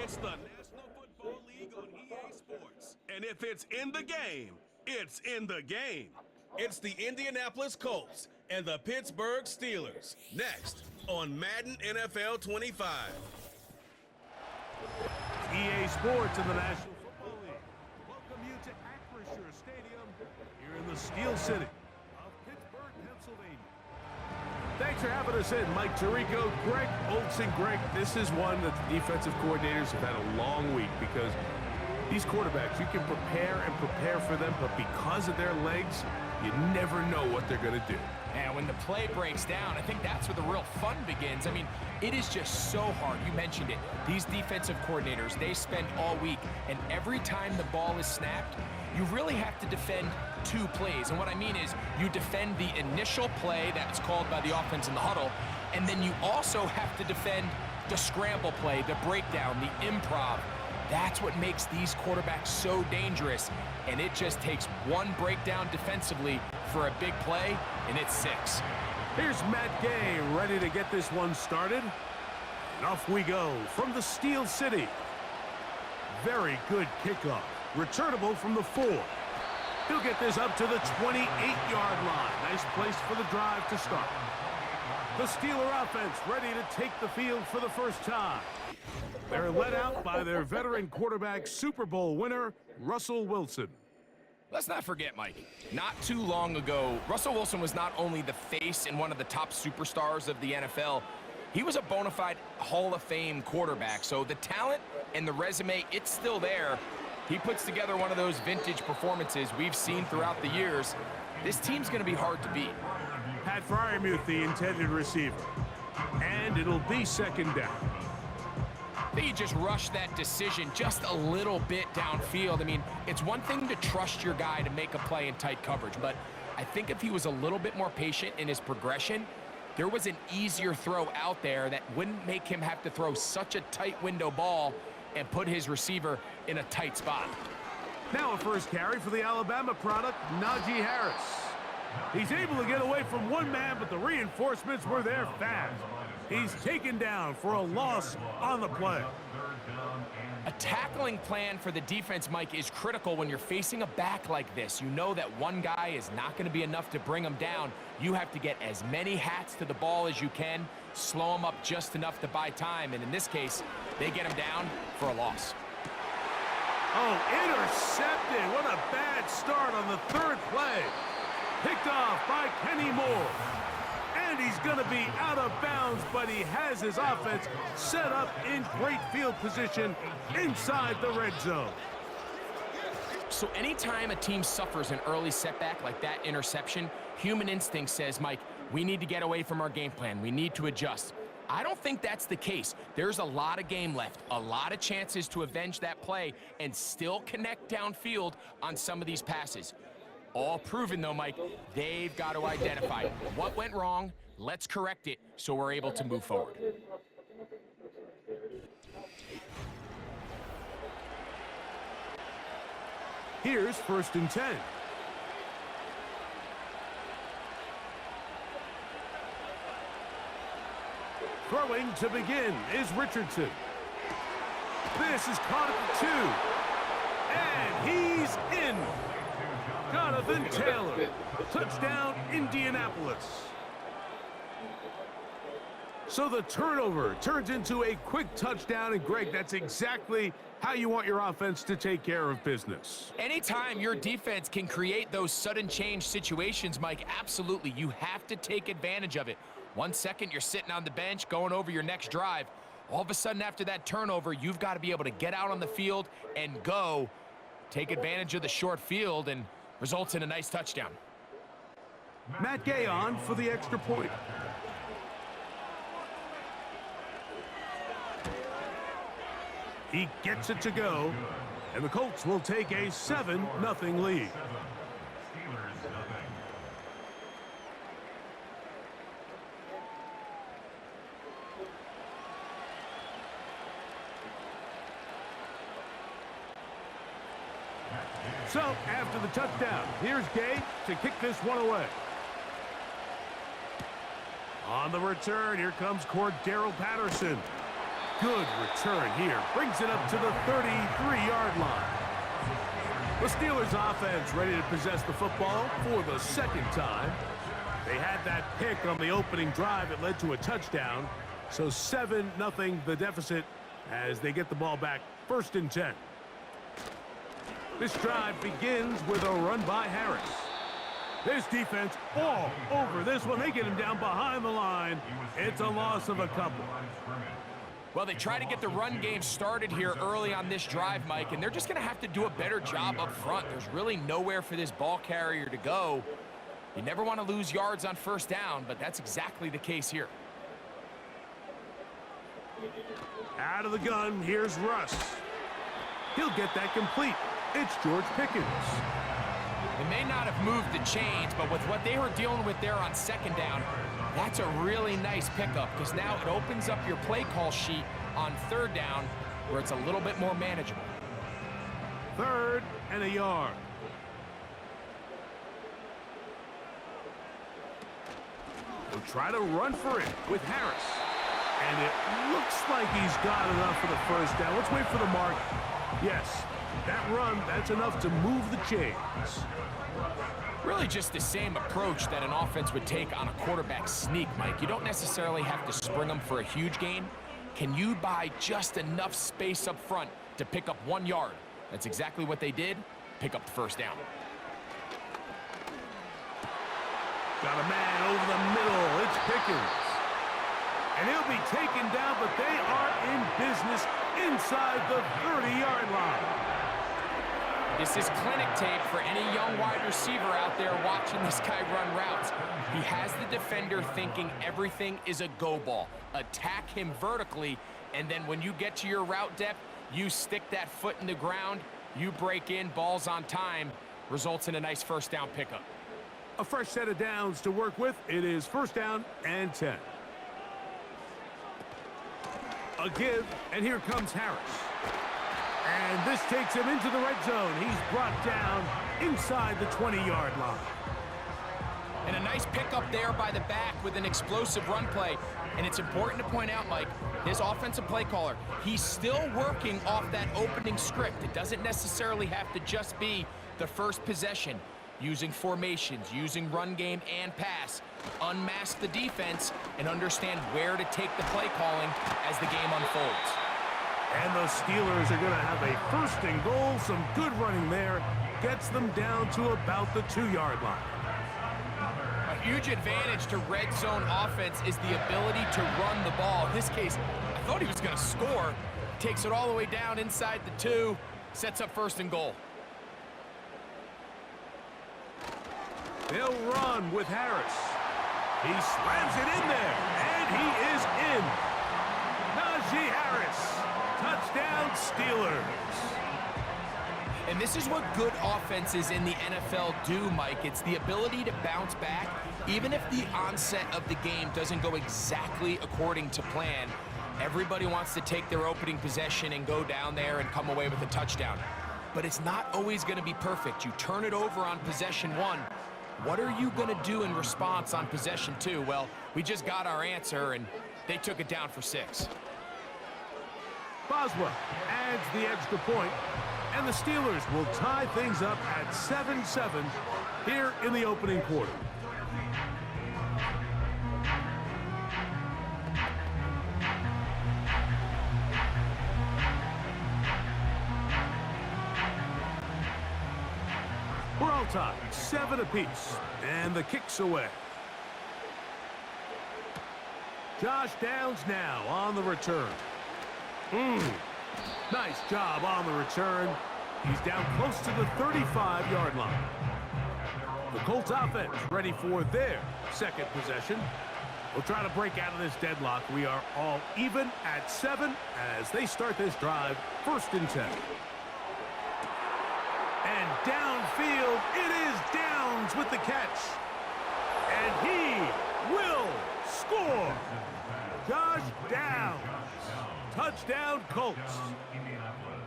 It's the National Football League on EA Sports. And if it's in the game, it's in the game. It's the Indianapolis Colts and the Pittsburgh Steelers. Next on Madden NFL 25. EA Sports and the National Football League welcome you to Acrisure Stadium here in the Steel City of Pittsburgh, Pennsylvania. Thanks for having us in, Mike Tirico, Greg Olsen. Greg, this is one that the defensive coordinators have had a long week because these quarterbacks, you can prepare and prepare for them, but because of their legs, you never know what they're going to do. And when the play breaks down, I think that's where the real fun begins. I mean, it is just so hard. You mentioned it. These defensive coordinators, they spend all week, and every time the ball is snapped, you really have to defend two plays. And what I mean is you defend the initial play that's called by the offense in the huddle, and then you also have to defend the scramble play, the breakdown, the improv. That's what makes these quarterbacks so dangerous, and it just takes one breakdown defensively for a big play, and it's 6. Here's Matt Gay ready to get this one started. And off we go from the Steel City. Very good kickoff. Returnable from the 4. He'll get this up to the 28-yard line. Nice place for the drive to start. The Steeler offense ready to take the field for the first time. They're led out by their veteran quarterback, Super Bowl winner, Russell Wilson. Let's not forget, Mike, not too long ago, Russell Wilson was not only the face and one of the top superstars of the NFL, he was a bona fide Hall of Fame quarterback. So the talent and the resume, it's still there. He puts together one of those vintage performances we've seen throughout the years. This team's going to be hard to beat. Pat Fryermuth, the intended receiver. And it'll be second down. They just rushed that decision just a little bit downfield. I mean, it's one thing to trust your guy to make a play in tight coverage, but I think if he was a little bit more patient in his progression, there was an easier throw out there that wouldn't make him have to throw such a tight window ball and put his receiver in a tight spot. Now a first carry for the Alabama product, Najee Harris. He's able to get away from one man, but the reinforcements were there fast. He's taken down for a loss on the play. A tackling plan for the defense, Mike, is critical when you're facing a back like this. You know that one guy is not going to be enough to bring him down. You have to get as many hats to the ball as you can, slow him up just enough to buy time, and in this case, they get him down for a loss. Oh, intercepted. What a bad start on the third play. Picked off by Kenny Moore. And he's going to be out of bounds, but he has his offense set up in great field position inside the red zone. So anytime a team suffers an early setback like that interception, human instinct says, Mike, we need to get away from our game plan. We need to adjust. I don't think that's the case. There's a lot of game left, a lot of chances to avenge that play and still connect downfield on some of these passes. All proven, though, Mike, they've got to identify what went wrong, let's correct it so we're able to move forward. Here's 1st and 10. Throwing to begin is Richardson. This is caught at the 2. And he's in. Jonathan Taylor. Touchdown, Indianapolis. So the turnover turns into a quick touchdown, and Greg, that's exactly how you want your offense to take care of business. Anytime your defense can create those sudden change situations, Mike, absolutely, you have to take advantage of it. 1 second, you're sitting on the bench going over your next drive. All of a sudden, after that turnover, you've got to be able to get out on the field and go. Take advantage of the short field and results in a nice touchdown. Matt Gay on for the extra point. He gets it to go, and the Colts will take a 7-0 lead. So, after the touchdown, here's Gay to kick this one away. On the return, here comes Cordero Patterson. Good return here. Brings it up to the 33-yard line. The Steelers offense ready to possess the football for the second time. They had that pick on the opening drive. It led to a touchdown. So 7-0 the deficit as they get the ball back. 1st and 10. This drive begins with a run by Harris. This defense all over this one. They get him down behind the line. It's a loss of a couple. Well, they try to get the run game started here early on this drive, Mike, and they're just going to have to do a better job up front. There's really nowhere for this ball carrier to go. You never want to lose yards on 1st down, but that's exactly the case here. Out of the gun, here's Russ. He'll get that complete. It's George Pickens. They may not have moved the chains, but with what they were dealing with there on 2nd down, that's a really nice pickup because now it opens up your play call sheet on 3rd down where it's a little bit more manageable. 3rd and a yard. We'll try to run for it with Harris. And it looks like he's got enough for the 1st down. Let's wait for the mark. Yes, that run, that's enough to move the chains. Really just the same approach that an offense would take on a quarterback sneak, Mike. You don't necessarily have to spring them for a huge gain. Can you buy just enough space up front to pick up 1 yard? That's exactly what they did. Pick up the 1st down. Got a man over the middle. It's Pickens. And he'll be taken down, but they are in business inside the 30-yard line. This is clinic tape for any young wide receiver out there watching this guy run routes. He has the defender thinking everything is a go ball. Attack him vertically, and then when you get to your route depth, you stick that foot in the ground, you break in, balls on time, results in a nice 1st down pickup. A fresh set of downs to work with. It is 1st down and 10. A give, and here comes Harris. And this takes him into the red zone. He's brought down inside the 20-yard line. And a nice pickup there by the back with an explosive run play. And it's important to point out, Mike, his offensive play caller, he's still working off that opening script. It doesn't necessarily have to just be the 1st possession. Using formations, using run game and pass. Unmask the defense and understand where to take the play calling as the game unfolds. And the Steelers are going to have a 1st and goal. Some good running there. Gets them down to about the 2-yard line. A huge advantage to red zone offense is the ability to run the ball. In this case, I thought he was going to score. Takes it all the way down inside the 2. Sets up 1st and goal. They'll run with Harris. He slams it in there, and he is in. Najee Harris. Touchdown, Steelers. And this is what good offenses in the NFL do, Mike. It's the ability to bounce back, even if the onset of the game doesn't go exactly according to plan. Everybody wants to take their opening possession and go down there and come away with a touchdown. But it's not always going to be perfect. You turn it over on possession 1. What are you going to do in response on possession 2? Well, we just got our answer, and they took it down for 6. Boswell adds the extra point, and the Steelers will tie things up at 7-7 here in the opening quarter. We're all tied, 7 apiece, and the kick's away. Josh Downs now on the return. Nice job on the return. He's down close to the 35-yard line. The Colts offense ready for their 2nd possession. We'll try to break out of this deadlock. We are all even at 7 as they start this drive. 1st and 10. And downfield, it is Downs with the catch. And he will score. Josh Downs. Touchdown, Colts.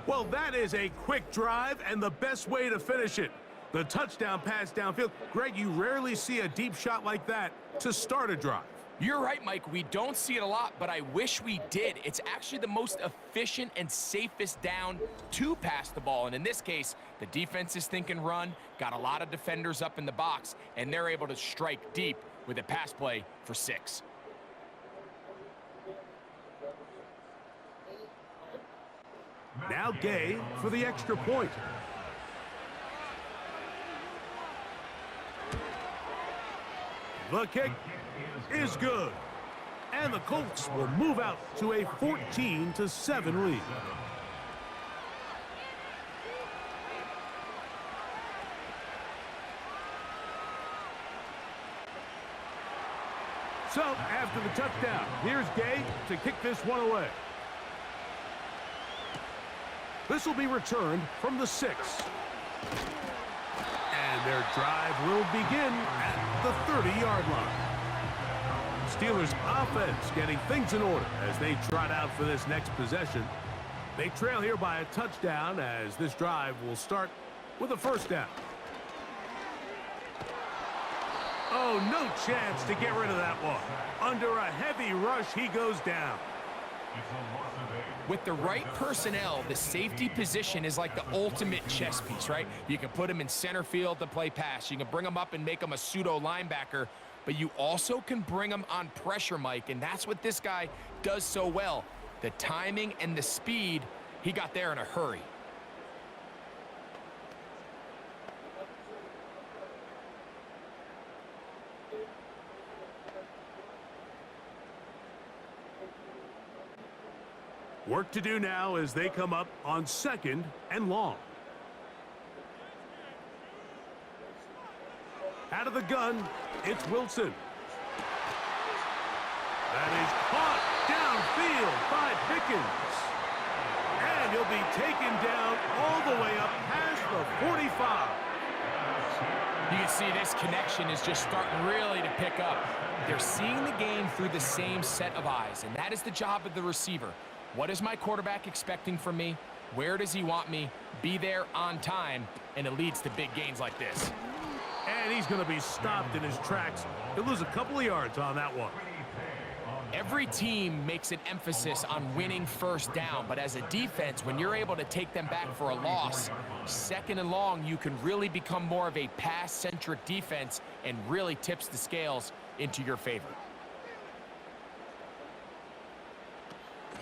Well, that is a quick drive and the best way to finish it. The touchdown pass downfield. Greg, you rarely see a deep shot like that to start a drive. You're right, Mike. We don't see it a lot, but I wish we did. It's actually the most efficient and safest down to pass the ball. And in this case, the defense is thinking run, got a lot of defenders up in the box, and they're able to strike deep with a pass play for 6. Now Gay for the extra point. The kick is good. And the Colts will move out to a 14-7 lead. So, after the touchdown, here's Gay to kick this one away. This will be returned from the 6. And their drive will begin at the 30-yard line. Steelers offense getting things in order as they trot out for this next possession. They trail here by a touchdown as this drive will start with a first down. Oh, no chance to get rid of that one. Under a heavy rush, he goes down. With the right personnel, the safety position is like the ultimate chess piece, right? You can put him in center field to play pass. You can bring him up and make him a pseudo linebacker, but you also can bring him on pressure, Mike, and that's what this guy does so well. The timing and the speed, he got there in a hurry. Work to do now as they come up on 2nd and long. Out of the gun, it's Wilson. That is caught downfield by Pickens. And he'll be taken down all the way up past the 45. You can see this connection is just starting really to pick up. They're seeing the game through the same set of eyes, and that is the job of the receiver. What is my quarterback expecting from me? Where does he want me? Be there on time, and it leads to big gains like this. And he's going to be stopped in his tracks. He'll lose a couple of yards on that one. Every team makes an emphasis on winning first down, but as a defense, when you're able to take them back for a loss, 2nd and long, you can really become more of a pass-centric defense and really tips the scales into your favor.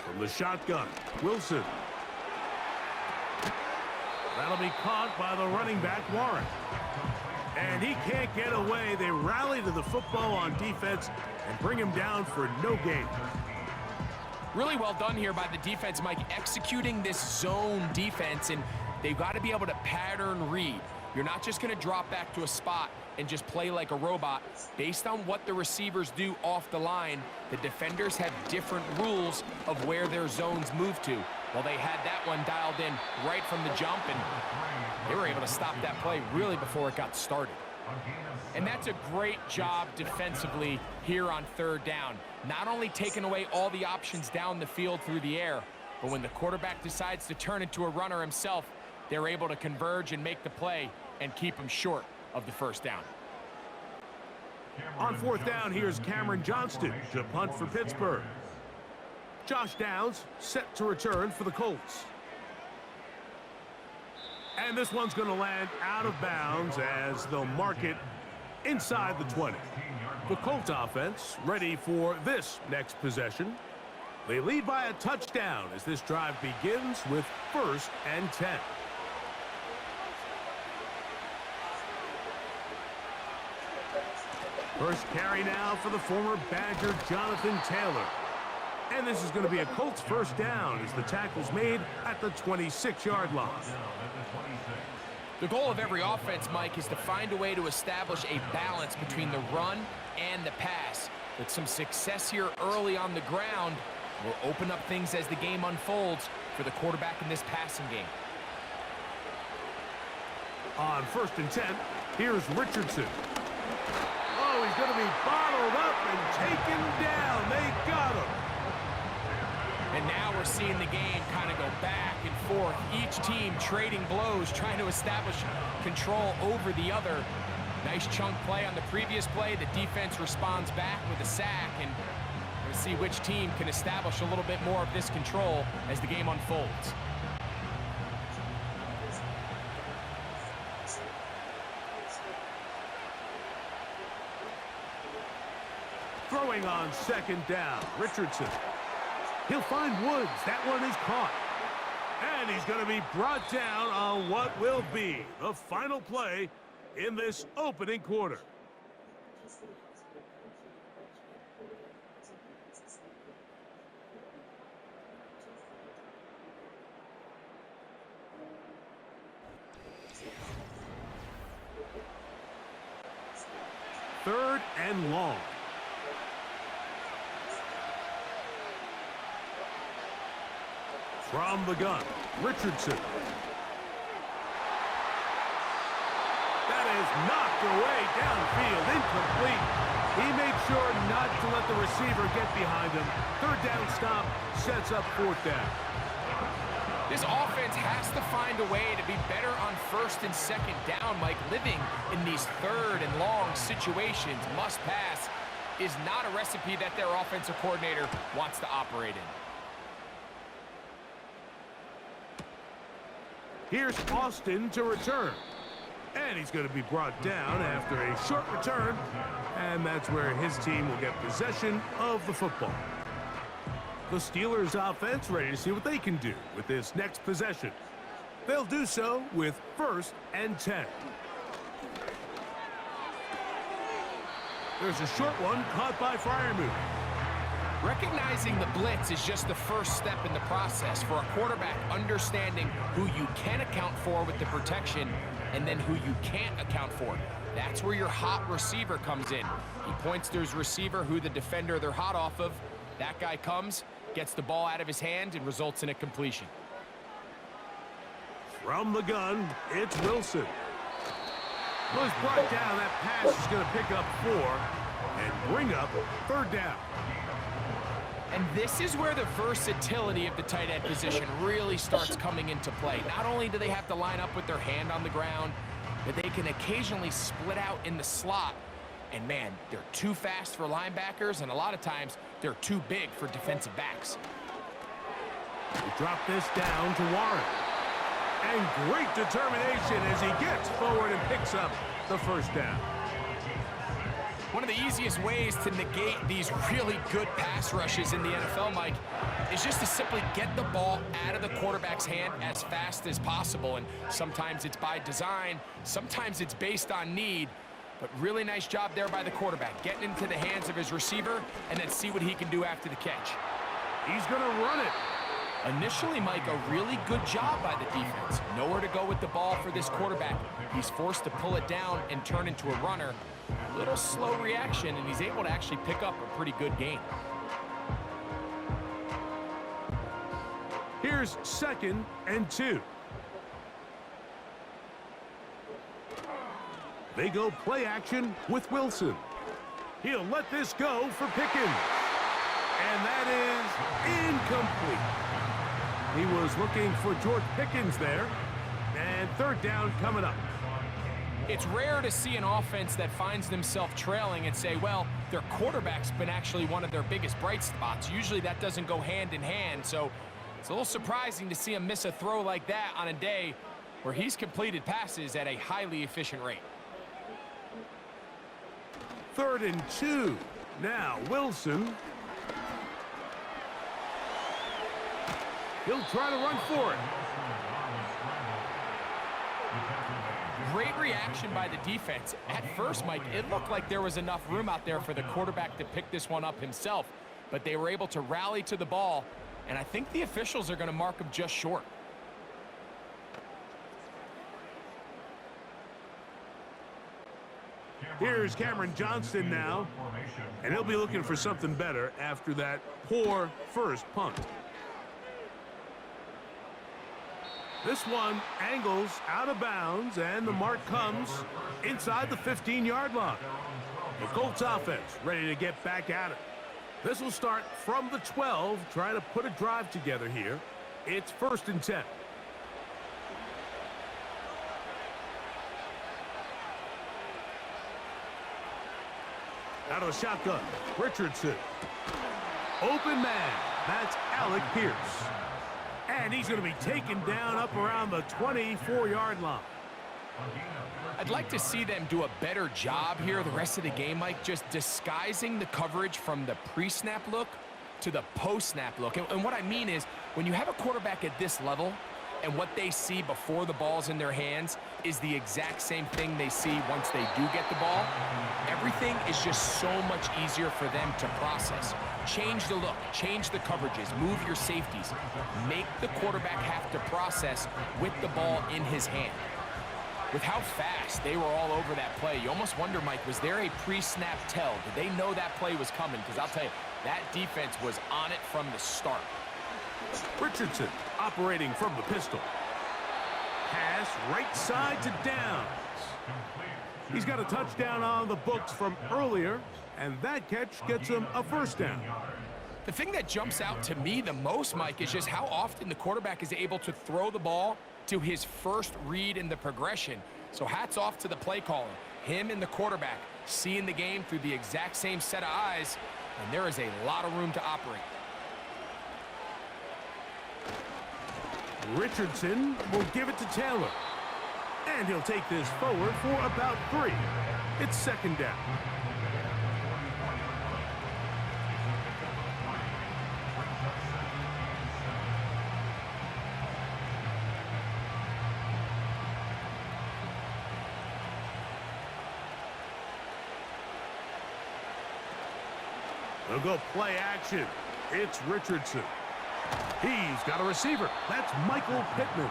From the shotgun, Wilson. That'll be caught by the running back, Warren. And he can't get away. They rally to the football on defense and bring him down for no gain. Really well done here by the defense, Mike, executing this zone defense, and they've got to be able to pattern read. You're not just going to drop back to a spot and just play like a robot. Based on what the receivers do off the line, the defenders have different rules of where their zones move to. Well, they had that one dialed in right from the jump, and they were able to stop that play really before it got started. And that's a great job defensively here on 3rd down. Not only taking away all the options down the field through the air, but when the quarterback decides to turn into a runner himself, they're able to converge and make the play and keep him short of the first down. On 4th down, here's Cameron Johnston to punt for Pittsburgh. Josh Downs set to return for the Colts. And this one's going to land out of bounds as they'll mark it inside the 20. The Colts offense ready for this next possession. They lead by a touchdown as this drive begins with 1st and 10. First carry now for the former Badger Jonathan Taylor. And this is going to be a Colts first down as the tackle's made at the 26-yard line. The goal of every offense, Mike, is to find a way to establish a balance between the run and the pass. With some success here early on the ground, will open up things as the game unfolds for the quarterback in this passing game. On 1st and 10, here's Richardson. Oh, he's going to be bottled up and taken down. They got him. And now we're seeing the game kind of go back and forth. Each team trading blows, trying to establish control over the other. Nice chunk play on the previous play. The defense responds back with a sack, and we'll see which team can establish a little bit more of this control as the game unfolds. Throwing on second down, Richardson. He'll find Woods. That one is caught. And he's going to be brought down on what will be the final play in this opening quarter. Third and long. From the gun, Richardson. That is knocked away downfield, incomplete. He made sure not to let the receiver get behind him. Third down stop sets up fourth down. This offense has to find a way to be better on first and second down, Mike. Living in these third and long situations, must pass, is not a recipe that their offensive coordinator wants to operate in. Here's Austin to return. And he's going to be brought down after a short return. And that's where his team will get possession of the football. The Steelers offense ready to see what they can do with this next possession. They'll do so with 1st and 10. There's a short one caught by Freiermuth. Recognizing the blitz is just the first step in the process for a quarterback, understanding who you can account for with the protection and then who you can't account for. That's where your hot receiver comes in. He points to his receiver, who the defender they're hot off of. That guy comes, gets the ball out of his hand, and results in a completion. From the gun, it's Wilson. Was brought down. That pass is going to pick up 4 and bring up 3rd down. And this is where the versatility of the tight end position really starts coming into play. Not only do they have to line up with their hand on the ground, but they can occasionally split out in the slot. And man, they're too fast for linebackers, and a lot of times they're too big for defensive backs. They drop this down to Warren. And great determination as he gets forward and picks up the 1st down. One of the easiest ways to negate these really good pass rushes in the NFL, Mike, is just to simply get the ball out of the quarterback's hand as fast as possible. And sometimes it's by design, sometimes it's based on need. But really nice job there by the quarterback, getting into the hands of his receiver and then see what he can do after the catch. He's going to run it. Initially, Mike, a really good job by the defense. Nowhere to go with the ball for this quarterback. He's forced to pull it down and turn into a runner. A little slow reaction, and he's able to actually pick up a pretty good gain. Here's 2nd and 2. They go play action with Wilson. He'll let this go for Pickens. And that is incomplete. He was looking for George Pickens there. And 3rd down coming up. It's rare to see an offense that finds themselves trailing and say, well, their quarterback's been actually one of their biggest bright spots. Usually that doesn't go hand in hand, so it's a little surprising to see him miss a throw like that on a day where he's completed passes at a highly efficient rate. 3rd and 2. Now Wilson. He'll try to run for it. Great reaction by the defense. At first, Mike, it looked like there was enough room out there for the quarterback to pick this one up himself, but they were able to rally to the ball, and I think the officials are going to mark him just short. Here's Cameron Johnston now, and he'll be looking for something better after that poor first punt. This one angles out of bounds, and the mark comes inside the 15-yard line. The Colts offense ready to get back at it. This will start from the 12, trying to put a drive together here. It's 1st and 10. Out of the shotgun, Richardson. Open man, that's Alec Pierce. And he's going to be taken down up around the 24-yard line. I'd like to see them do a better job here the rest of the game, Mike, just disguising the coverage from the pre-snap look to the post-snap look. And what I mean is, when you have a quarterback at this level and what they see before the ball's in their hands is the exact same thing they see once they do get the ball, everything is just so much easier for them to process. Change the look, change the coverages, move your safeties. Make the quarterback have to process with the ball in his hand. With how fast they were all over that play, you almost wonder, Mike, was there a pre-snap tell? Did they know that play was coming? Because I'll tell you, that defense was on it from the start. Richardson operating from the pistol. Pass right side to Downs. He's got a touchdown on the books from earlier, and that catch gets him a first down. The thing that jumps out to me the most, Mike, is just how often the quarterback is able to throw the ball to his first read in the progression. So hats off to the play caller. Him and the quarterback seeing the game through the exact same set of eyes, and there is a lot of room to operate. Richardson will give it to Taylor. And he'll take this forward for about 3. It's second down. They'll go play action. It's Richardson. He's got a receiver. That's Michael Pittman.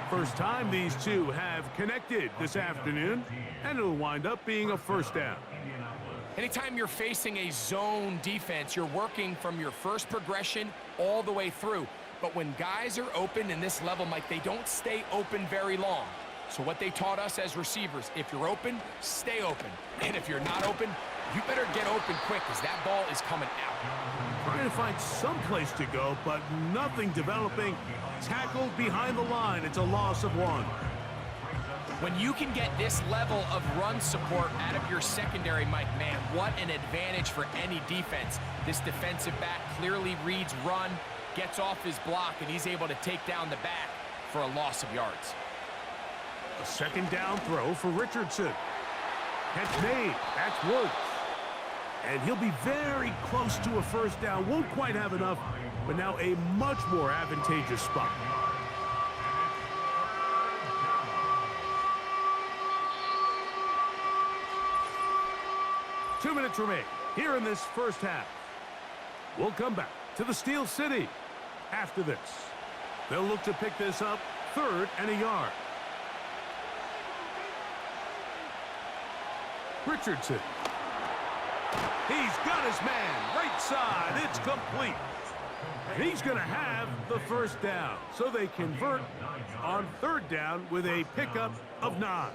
First time these two have connected this afternoon, and it'll wind up being a first down. Anytime you're facing a zone defense, you're working from your first progression all the way through. But when guys are open in this level, Mike, they don't stay open very long. So what they taught us as receivers, if you're open, stay open. And if you're not open, you better get open quick because that ball is coming out. Trying to find some place to go, but nothing developing. Tackled behind the line. It's a loss of 1. When you can get this level of run support out of your secondary, Mike, man, what an advantage for any defense. This defensive back clearly reads run, gets off his block, and he's able to take down the back for a loss of yards. A second down throw for Richardson. Catch made. That's Woods. And he'll be very close to a first down. Won't quite have enough, but now a much more advantageous spot. Two minutes remain here in this first half. We'll come back to the Steel City after this. They'll look to pick this up 3rd and a yard. Richardson. He's got his man right side. It's complete. And he's going to have the first down. So they convert on 3rd down with a pickup of 9.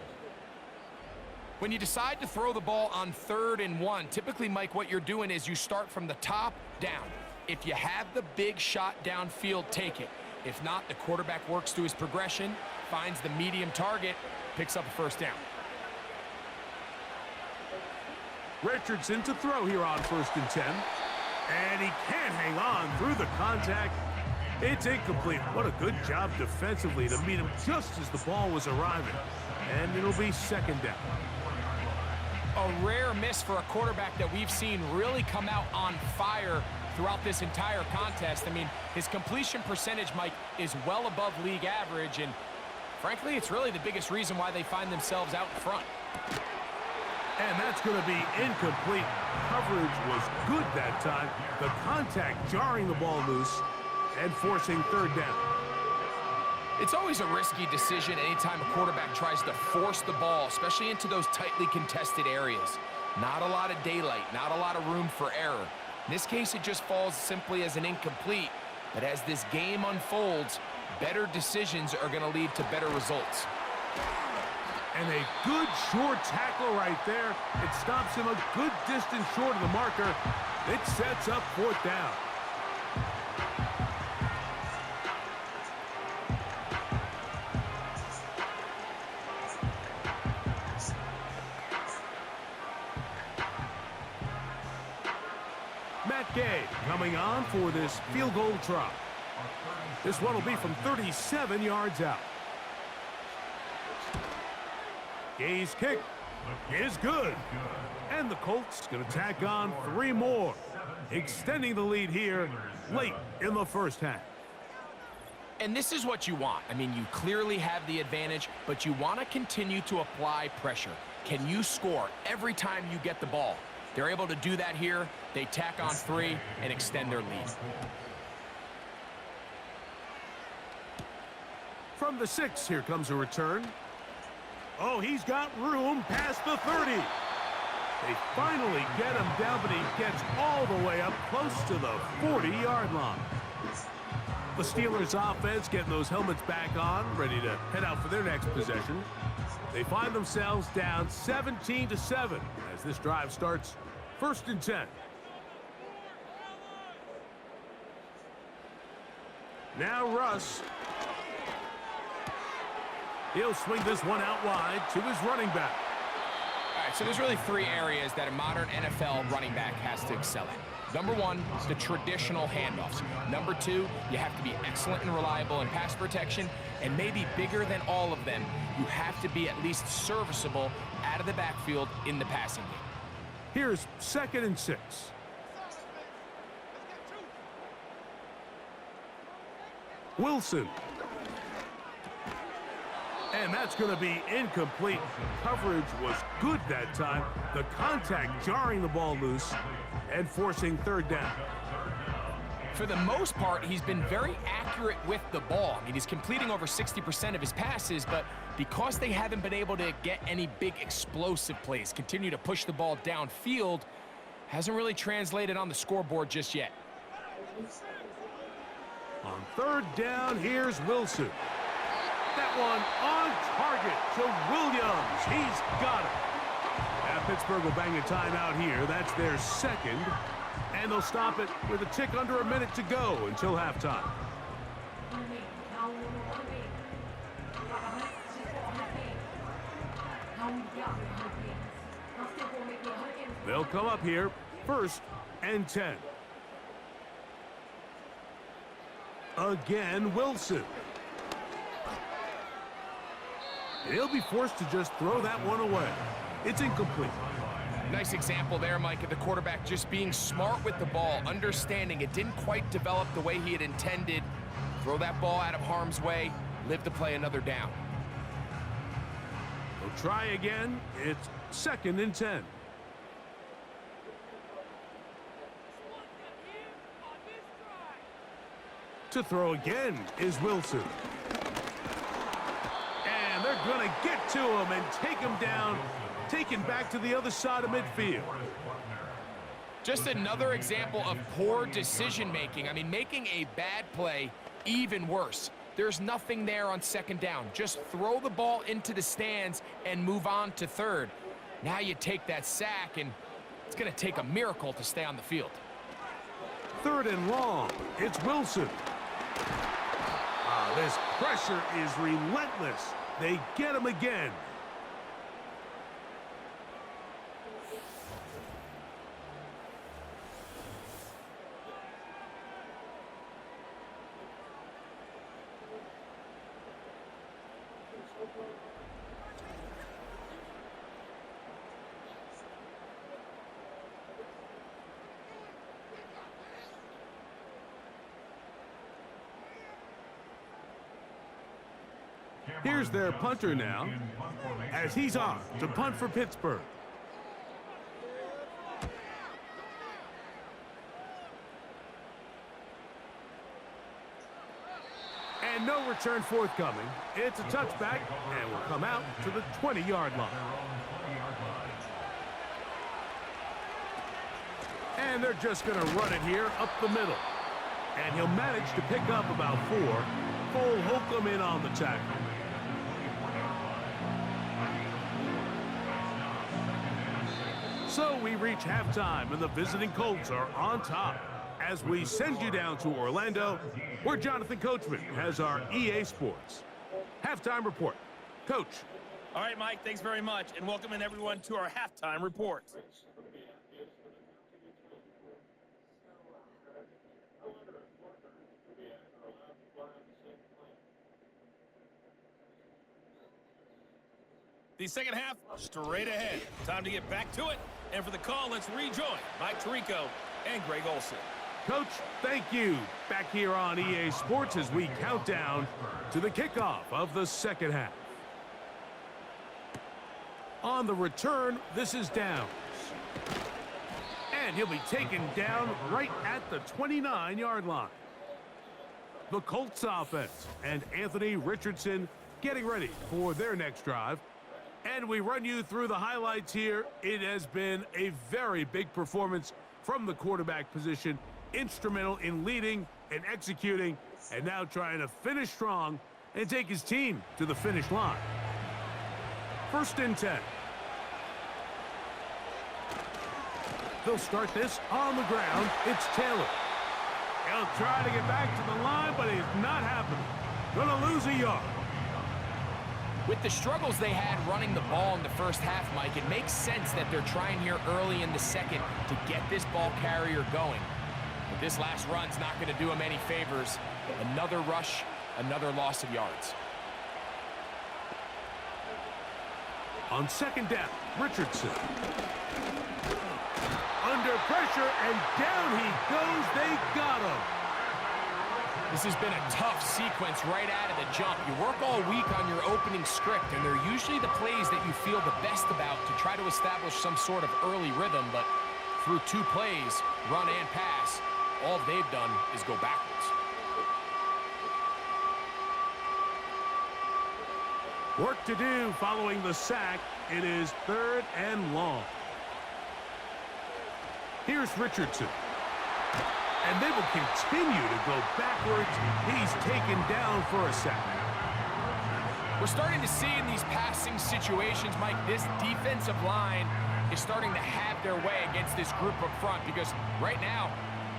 When you decide to throw the ball on 3rd and 1, typically, Mike, what you're doing is you start from the top down. If you have the big shot downfield, take it. If not, the quarterback works through his progression, finds the medium target, picks up a first down. Richardson to throw here on 1st and 10. And he can't hang on through the contact. It's incomplete. What a good job defensively to meet him just as the ball was arriving. And it'll be 2nd down. A rare miss for a quarterback that we've seen really come out on fire throughout this entire contest. I mean, his completion percentage, Mike, is well above league average, and frankly, it's really the biggest reason why they find themselves out in front. And that's going to be incomplete. Coverage was good that time. The contact jarring the ball loose and forcing 3rd down. It's always a risky decision anytime a quarterback tries to force the ball, especially into those tightly contested areas. Not a lot of daylight, not a lot of room for error. In this case, it just falls simply as an incomplete. But as this game unfolds, better decisions are going to lead to better results. And a good short tackle right there. It stops him a good distance short of the marker. It sets up 4th down. Gay coming on for this field goal try. This one will be from 37 yards out. Gay's kick is good. And the Colts going to tack on 3 more, extending the lead here late in the first half. And this is what you want. I mean, you clearly have the advantage, but you want to continue to apply pressure. Can you score every time you get the ball? They're able to do that here. They tack on 3 and extend their lead. From the 6, here comes a return. Oh, he's got room past the 30. They finally get him down, but he gets all the way up close to the 40-yard line. The Steelers offense getting those helmets back on, ready to head out for their next possession. They find themselves down 17-7 as this drive starts 1st and 10. Now Russ. He'll swing this one out wide to his running back. All right, so there's really 3 areas that a modern NFL running back has to excel at. Number 1, the traditional handoffs. Number 2, you have to be excellent and reliable in pass protection. And maybe bigger than all of them, you have to be at least serviceable out of the backfield in the passing game. Here's 2nd and 6. Wilson. And that's going to be incomplete. Coverage was good that time. The contact jarring the ball loose and forcing 3rd down. For the most part, he's been very accurate with the ball. I mean, he's completing over 60% of his passes, but because they haven't been able to get any big explosive plays, continue to push the ball downfield, hasn't really translated on the scoreboard just yet. On 3rd down, here's Wilson. That one on target to Williams. He's got it. Now Pittsburgh will bang a timeout here. That's their 2nd. And they'll stop it with a tick under a minute to go until halftime. They'll come up here 1st and 10. Again, Wilson. He'll be forced to just throw that one away. It's incomplete. Nice example there, Mike, of the quarterback just being smart with the ball, understanding it didn't quite develop the way he had intended. Throw that ball out of harm's way, live to play another down. They'll try again. It's 2nd and 10. To throw again is Wilson. And they're going to get to him and take him down, taken back to the other side of midfield. Just another example of poor decision-making. I mean, making a bad play even worse. There's nothing there on 2nd down. Just throw the ball into the stands and move on to 3rd. Now you take that sack, and it's going to take a miracle to stay on the field. 3rd and long. It's Wilson. This pressure is relentless. They get him again. Here's their punter now, as he's on to punt for Pittsburgh. And no return forthcoming. It's a touchback, and will come out to the 20-yard line. And they're just going to run it here up the middle. And he'll manage to pick up about 4. Cole Holcomb in on the tackle. So we reach halftime, and the visiting Colts are on top as we send you down to Orlando, where Jonathan Coachman has our EA Sports halftime report. Coach. All right, Mike, thanks very much, and welcoming everyone to our halftime report. The second half, straight ahead. Time to get back to it. And for the call, let's rejoin Mike Tirico and Greg Olson. Coach, thank you. Back here on EA Sports as we count down to the kickoff of the second half. On the return, this is Downs. And he'll be taken down right at the 29-yard line. The Colts offense and Anthony Richardson getting ready for their next drive. And we run you through the highlights here. It has been a very big performance from the quarterback position. Instrumental in leading and executing, and now trying to finish strong and take his team to the finish line. 1st and 10. They'll start this on the ground. It's Taylor. He'll try to get back to the line, but it's not happening. Gonna lose a yard. With the struggles they had running the ball in the first half, Mike, it makes sense that they're trying here early in the second to get this ball carrier going. But this last run's not going to do him any favors. Another rush, another loss of yards. On 2nd down, Richardson. Under pressure, and down he goes. They got him. This has been a tough sequence right out of the jump. You work all week on your opening script, and they're usually the plays that you feel the best about to try to establish some sort of early rhythm, but through 2 plays, run and pass, all they've done is go backwards. Work to do following the sack. It is 3rd and long. Here's Richardson. And they will continue to go backwards. He's taken down for a sack. We're starting to see in these passing situations, Mike, this defensive line is starting to have their way against this group up front, because right now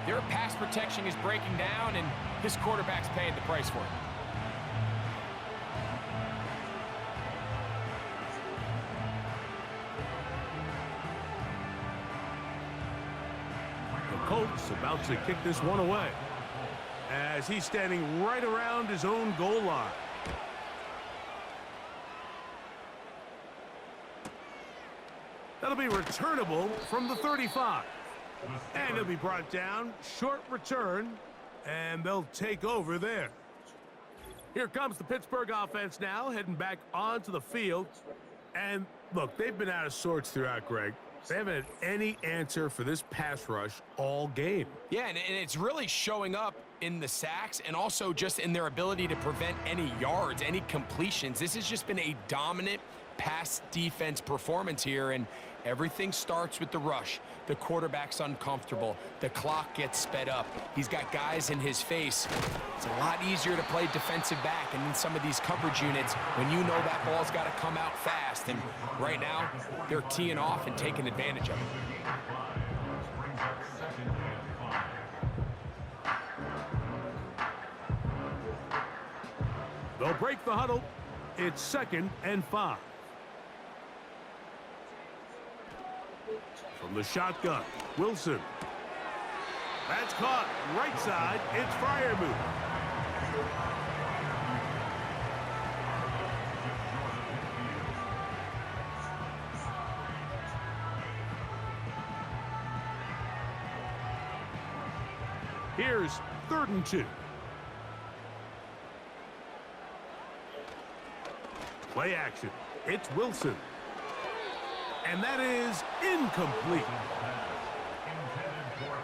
their pass protection is breaking down and this quarterback's paying the price for it. Colts about to kick this one away as he's standing right around his own goal line. That'll be returnable from the 35. And he'll be brought down. Short return. And they'll take over there. Here comes the Pittsburgh offense now, heading back onto the field. And look, they've been out of sorts throughout, Greg. They haven't had any answer for this pass rush all game. Yeah, and it's really showing up in the sacks and also just in their ability to prevent any yards, any completions. This has just been a dominant pass defense performance here, and everything starts with the rush. The quarterback's uncomfortable. The clock gets sped up. He's got guys in his face. It's a lot easier to play defensive back and in some of these coverage units when you know that ball's got to come out fast. And right now, they're teeing off and taking advantage of it. They'll break the huddle. It's 2nd and 5. From the shotgun, Wilson. That's caught. Right side, it's Freiermuth. Here's 3rd and 2. Play action. It's Wilson. And that is incomplete.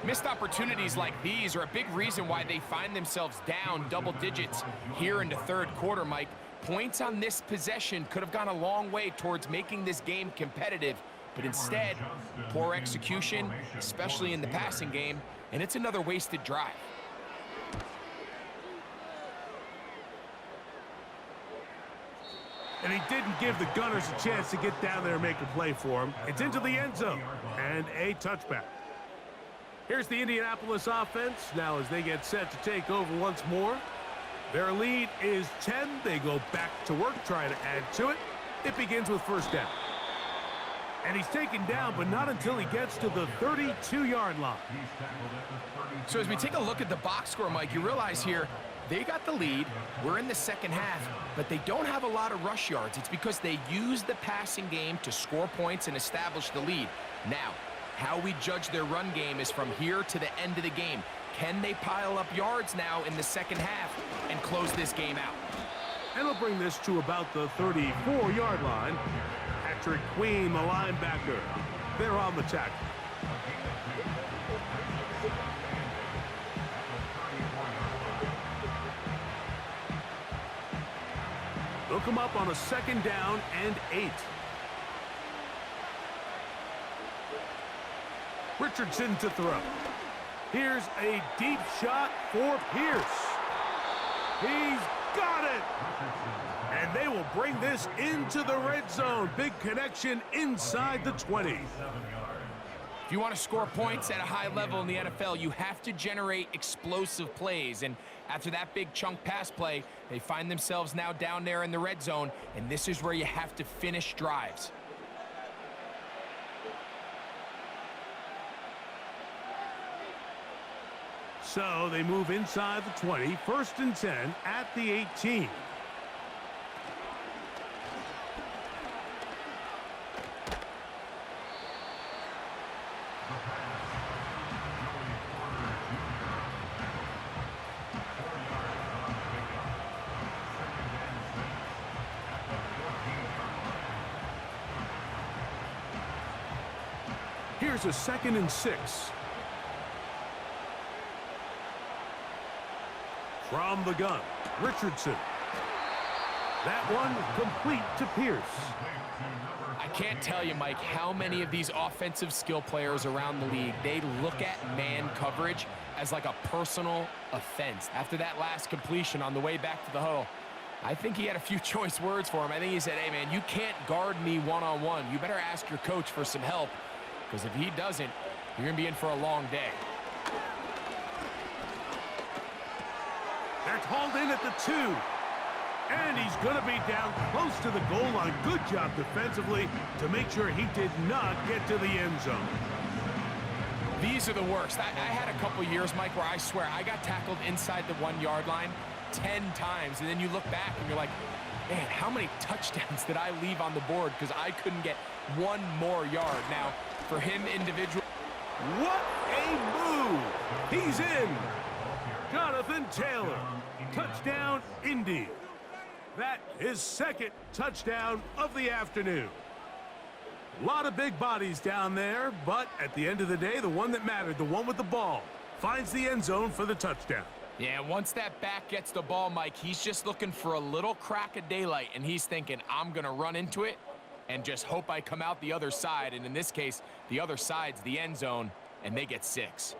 Missed opportunities like these are a big reason why they find themselves down double digits here in the 3rd quarter, Mike. Points on this possession could have gone a long way towards making this game competitive, but instead, poor execution, especially in the passing game, and it's another wasted drive. And he didn't give the Gunners a chance to get down there and make a play for him. It's into the end zone and a touchback. Here's the Indianapolis offense now as they get set to take over once more. Their lead is 10. They go back to work, trying to add to it. It begins with 1st down. And he's taken down, but not until he gets to the 32-yard line. So as we take a look at the box score, Mike, you realize here They got the lead. We're in the second half, but they don't have a lot of rush yards. It's because they use the passing game to score points and establish the lead. Now, how we judge their run game is from here to the end of the game. Can they pile up yards now in the second half and close this game out? And we'll bring this to about the 34-yard line. Patrick Queen, the linebacker. They're on the tackle. They'll come up on a 2nd down and 8. Richardson to throw. Here's a deep shot for Pierce. He's got it! And they will bring this into the red zone. Big connection inside the 20. If you want to score points at a high level in the NFL, you have to generate explosive plays. And after that big chunk pass play, they find themselves now down there in the red zone, and this is where you have to finish drives. So they move inside the 20, 1st and 10 at the 18. Here's a 2nd and 6. From the gun, Richardson. That one complete to Pierce. I can't tell you, Mike, how many of these offensive skill players around the league, they look at man coverage as like a personal offense. After that last completion on the way back to the huddle, I think he had a few choice words for him. I think he said, hey, man, you can't guard me one-on-one. You better ask your coach for some help, because if he doesn't, you're going to be in for a long day. They're hauled in at the 2. And he's going to be down close to the goal line. Good job defensively to make sure he did not get to the end zone. These are the worst. I had a couple years, Mike, where I swear I got tackled inside the 1-yard line 10 times. And then you look back and you're like, man, how many touchdowns did I leave on the board because I couldn't get one more yard? Now, for him individually. What a move! He's in. Jonathan Taylor. Touchdown, Indy. That is 2nd touchdown of the afternoon. A lot of big bodies down there, but at the end of the day, the one that mattered, the one with the ball, finds the end zone for the touchdown. Yeah, once that back gets the ball, Mike, he's just looking for a little crack of daylight, and he's thinking, I'm going to run into it and just hope I come out the other side. And in this case, the other side's the end zone, and they get 6.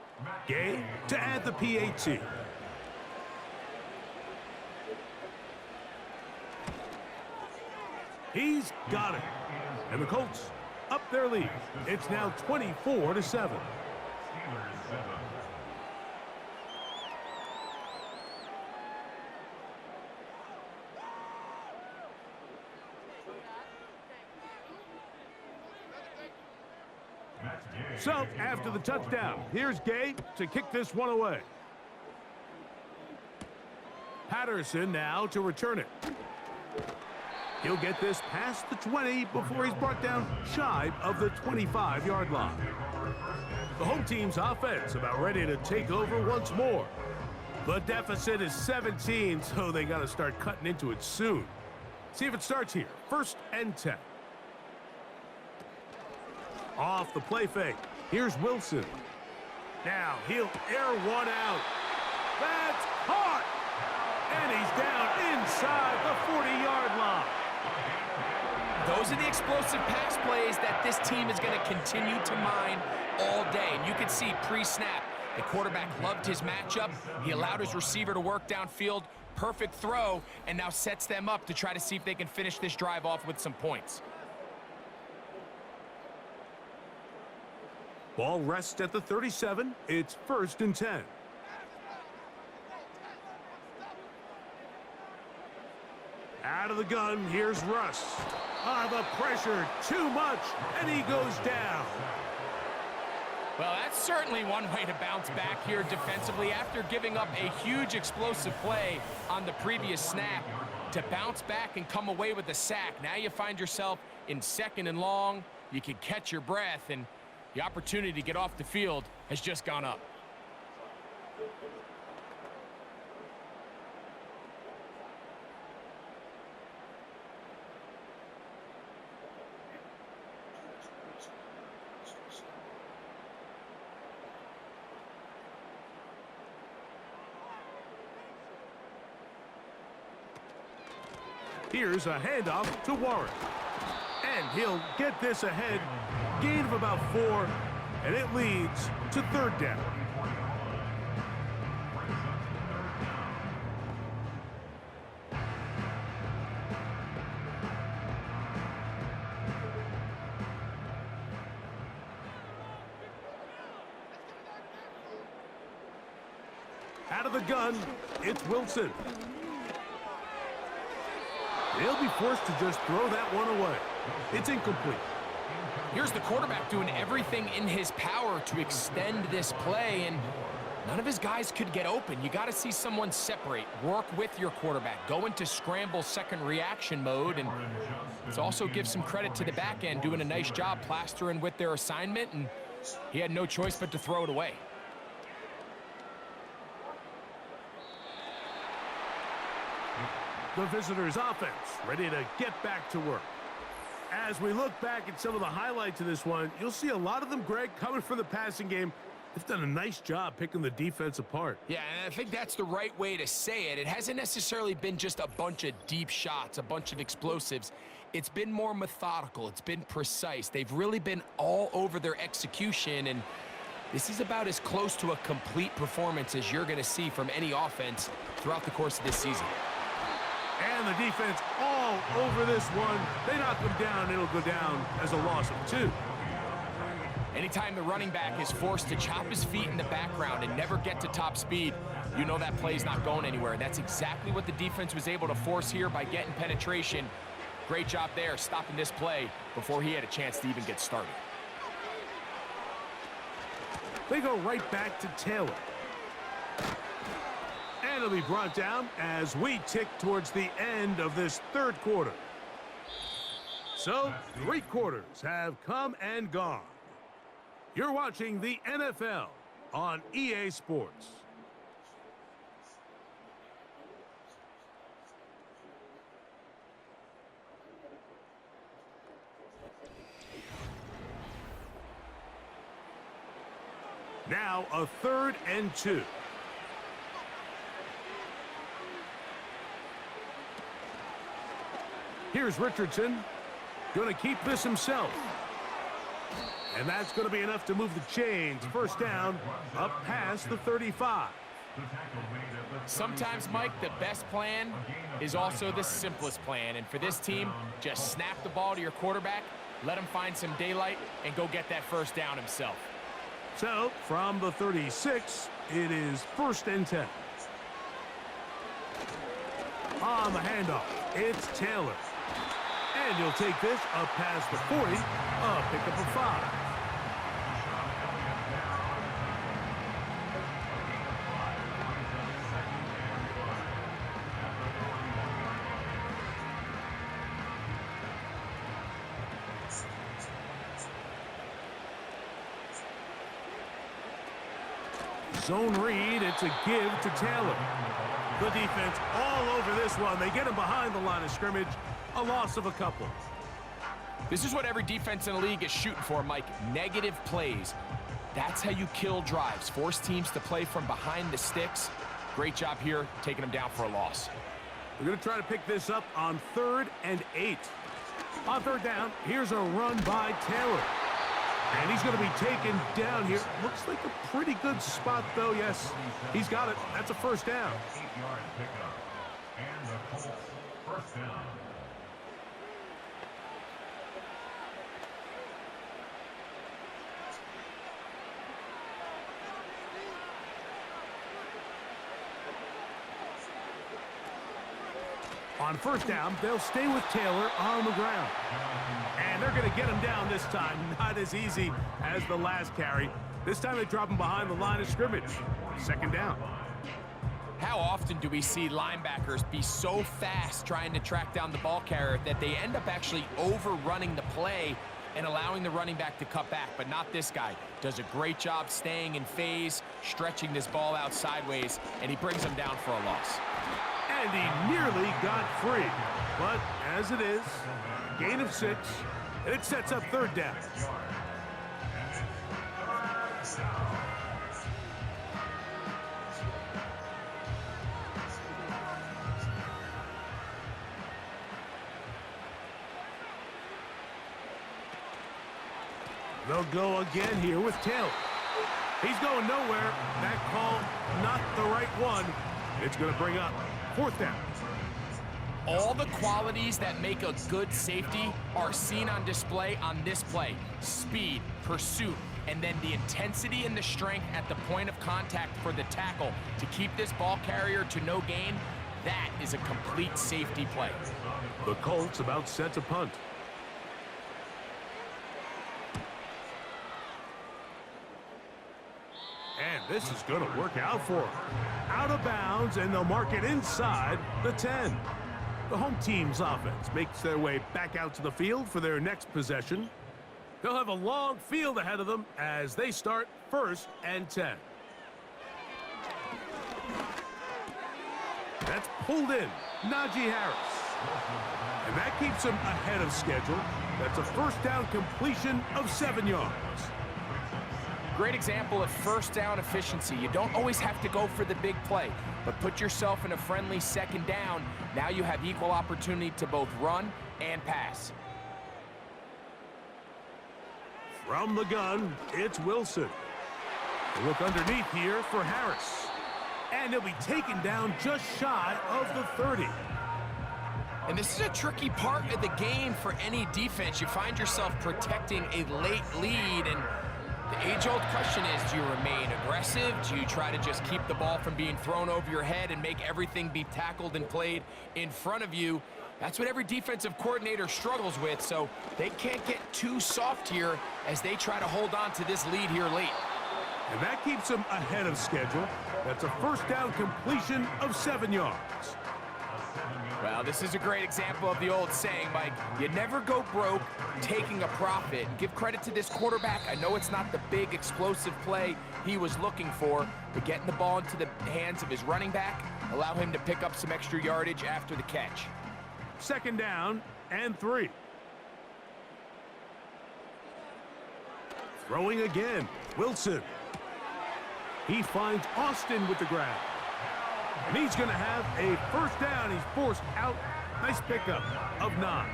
Gay to add the PAT. He's got it. And the Colts up their lead. It's now 24-7. So, after the touchdown, here's Gay to kick this one away. Patterson now to return it. He'll get this past the 20 before he's brought down shy of the 25-yard line. The home team's offense about ready to take over once more. The deficit is 17, so they got to start cutting into it soon. See if it starts here. 1st and 10. Off the play fake. Here's Wilson. Now he'll air one out. That's caught! And he's down inside the 40-yard line. Those are the explosive pass plays that this team is going to continue to mine all day. And you can see pre-snap, the quarterback loved his matchup. He allowed his receiver to work downfield. Perfect throw, and now sets them up to try to see if they can finish this drive off with some points. Ball rests at the 37. It's 1st and 10. Out of the gun, here's Russ. The pressure, too much, and he goes down. Well, that's certainly one way to bounce back here defensively after giving up a huge explosive play on the previous snap. To bounce back and come away with a sack. Now you find yourself in 2nd and long. You can catch your breath, and the opportunity to get off the field has just gone up. Here's a handoff to Warren. And he'll get this ahead. Gain of about 4, and it leads to 3rd down. Out of the gun, it's Wilson. He'll be forced to just throw that one away. It's incomplete. Here's the quarterback doing everything in his power to extend this play, and none of his guys could get open. You got to see someone separate, work with your quarterback, go into scramble second reaction mode, and let's also give some credit to the back end doing a nice job plastering with their assignment, and he had no choice but to throw it away. The visitors' offense ready to get back to work. As we look back at some of the highlights of this one, you'll see a lot of them, Greg, coming from the passing game. They've done a nice job picking the defense apart. Yeah, and I think that's the right way to say it. It hasn't necessarily been just a bunch of deep shots, a bunch of explosives. It's been more methodical. It's been precise. They've really been all over their execution, and this is about as close to a complete performance as you're going to see from any offense throughout the course of this season. And the defense all over this one. They knock them down. It'll go down as a loss of 2. Anytime the running back is forced to chop his feet in the background and never get to top speed, you know that play's not going anywhere. That's exactly what the defense was able to force here by getting penetration. Great job there, stopping this play before he had a chance to even get started. They go right back to Taylor. And it'll be brought down as we tick towards the end of this 3rd quarter. So, 3 quarters have come and gone. You're watching the NFL on EA Sports. Now a 3rd and 2. Here's Richardson. Going to keep this himself. And that's going to be enough to move the chains. 1st down, up past the 35. Sometimes, Mike, the best plan is also the simplest plan. And for this team, just snap the ball to your quarterback, let him find some daylight, and go get that 1st down himself. So, from the 36, it is 1st and 10. On the handoff, it's Taylor. And he'll take this up past the 40, a pickup of 5. Zone read, it's a give to Taylor. The defense all over this one. They get him behind the line of scrimmage. A loss of a couple. This is what every defense in the league is shooting for, Mike. Negative plays. That's how you kill drives. Force teams to play from behind the sticks. Great job here, taking them down for a loss. We're going to try to pick this up on 3rd and 8. On 3rd down, here's a run by Taylor. And he's going to be taken down here. Looks like a pretty good spot, though. Yes, he's got it. That's a 1st down. 8-yard pickup. And the Colts, 1st down. On 1st down, they'll stay with Taylor on the ground. And they're going to get him down this time. Not as easy as the last carry. This time they drop him behind the line of scrimmage. Second down. How often do we see linebackers be so fast trying to track down the ball carrier that they end up actually overrunning the play and allowing the running back to cut back? But not this guy. Does a great job staying in phase, stretching this ball out sideways, and he brings him down for a loss. And he nearly got free. But as it is, gain of 6, and it sets up third down. They'll go again here with Taylor. He's going nowhere. That call, not the right one. It's going to bring up fourth down. All the qualities that make a good safety are seen on display on this play. Speed, pursuit, and then the intensity and the strength at the point of contact for the tackle to keep this ball carrier to no gain. That is a complete safety play. The Colts about set to punt. And this is going to work out for them. Out of bounds, and they'll mark it inside the 10. The home team's offense makes their way back out to the field for their next possession. They'll have a long field ahead of them as they start 1st and 10. That's pulled in. Najee Harris. And that keeps him ahead of schedule. That's a first down completion of 7 yards. Great example of first down efficiency. You don't always have to go for the big play, but put yourself in a friendly second down. Now you have equal opportunity to both run and pass. From the gun, it's Wilson. They look underneath here for Harris. And he'll be taken down just shy of the 30. And this is a tricky part of the game for any defense. You find yourself protecting a late lead, and the age-old question is, do you remain aggressive? Do you try to just keep the ball from being thrown over your head and make everything be tackled and played in front of you? That's what every defensive coordinator struggles with, so they can't get too soft here as they try to hold on to this lead here late. And that keeps them ahead of schedule. That's a first down completion of 7 yards. Well, this is a great example of the old saying, Mike. You never go broke taking a profit. Give credit to this quarterback. I know it's not the big explosive play he was looking for, but getting the ball into the hands of his running back, allow him to pick up some extra yardage after the catch. Second down and 3. Throwing again, Wilson. He finds Austin with the grab. And he's going to have a first down. He's forced out. Nice pickup of 9.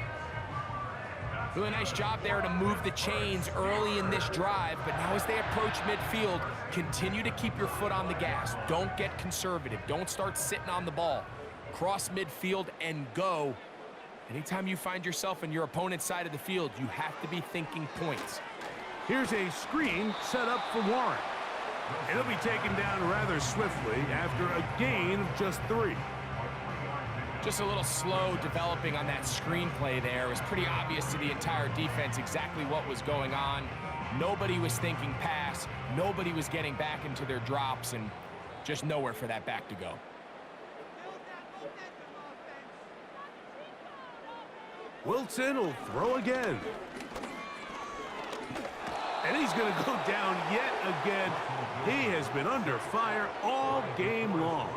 Really nice job there to move the chains early in this drive, but now as they approach midfield, continue to keep your foot on the gas. Don't get conservative. Don't start sitting on the ball. Cross midfield and go. Anytime you find yourself on your opponent's side of the field, you have to be thinking points. Here's a screen set up for Warren. And he'll be taken down rather swiftly after a gain of just 3. Just a little slow developing on that screenplay there. It was pretty obvious to the entire defense exactly what was going on. Nobody was thinking pass. Nobody was getting back into their drops, and just nowhere for that back to go. Wilson will throw again. And he's going to go down yet again. He has been under fire all game long.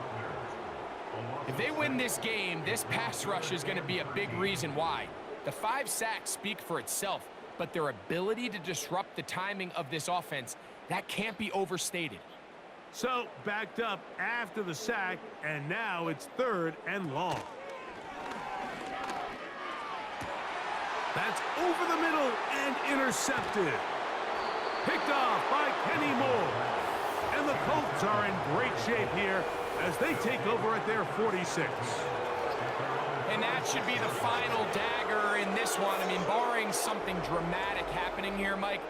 If they win this game, this pass rush is going to be a big reason why. The 5 sacks speak for itself, but their ability to disrupt the timing of this offense, that can't be overstated. So, backed up after the sack, and now it's 3rd and long. That's over the middle and intercepted. Picked off by Kenny Moore. And the Colts are in great shape here as they take over at their 46. And that should be the final dagger in this one. I mean, barring something dramatic happening here, Mike,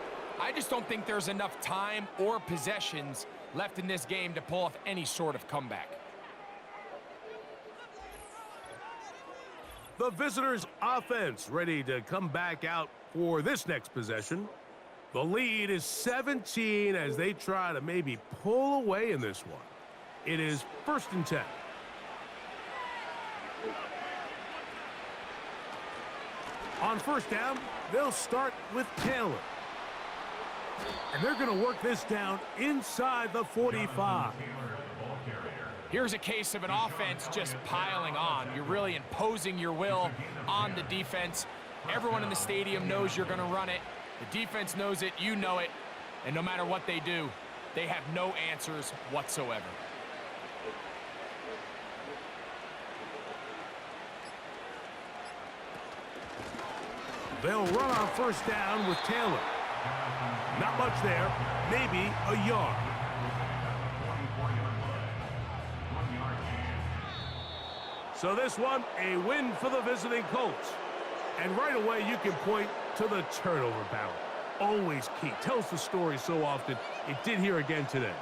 I just don't think there's enough time or possessions left in this game to pull off any sort of comeback. The visitors' offense ready to come back out for this next possession. The lead is 17 as they try to maybe pull away in this one. It is 1st and 10. On 1st down, they'll start with Taylor. And they're going to work this down inside the 45. Here's a case of an offense just piling on. You're really imposing your will on the defense. Everyone in the stadium knows you're going to run it. The defense knows it, you know it, and no matter what they do, they have no answers whatsoever. They'll run on 1st down with Taylor. Not much there, maybe a yard. So this one, a win for the visiting Colts. And right away, you can point to the turnover battle. Always key. Tells the story so often. It did here again today.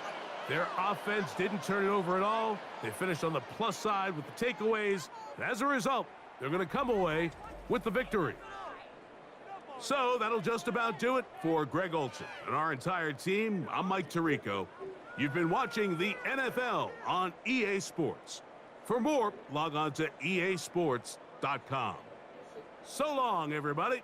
Their offense didn't turn it over at all. They finished on the plus side with the takeaways. And as a result, they're going to come away with the victory. So that'll just about do it for Greg Olson and our entire team. I'm Mike Tirico. You've been watching the NFL on EA Sports. For more, log on to easports.com. So long, everybody.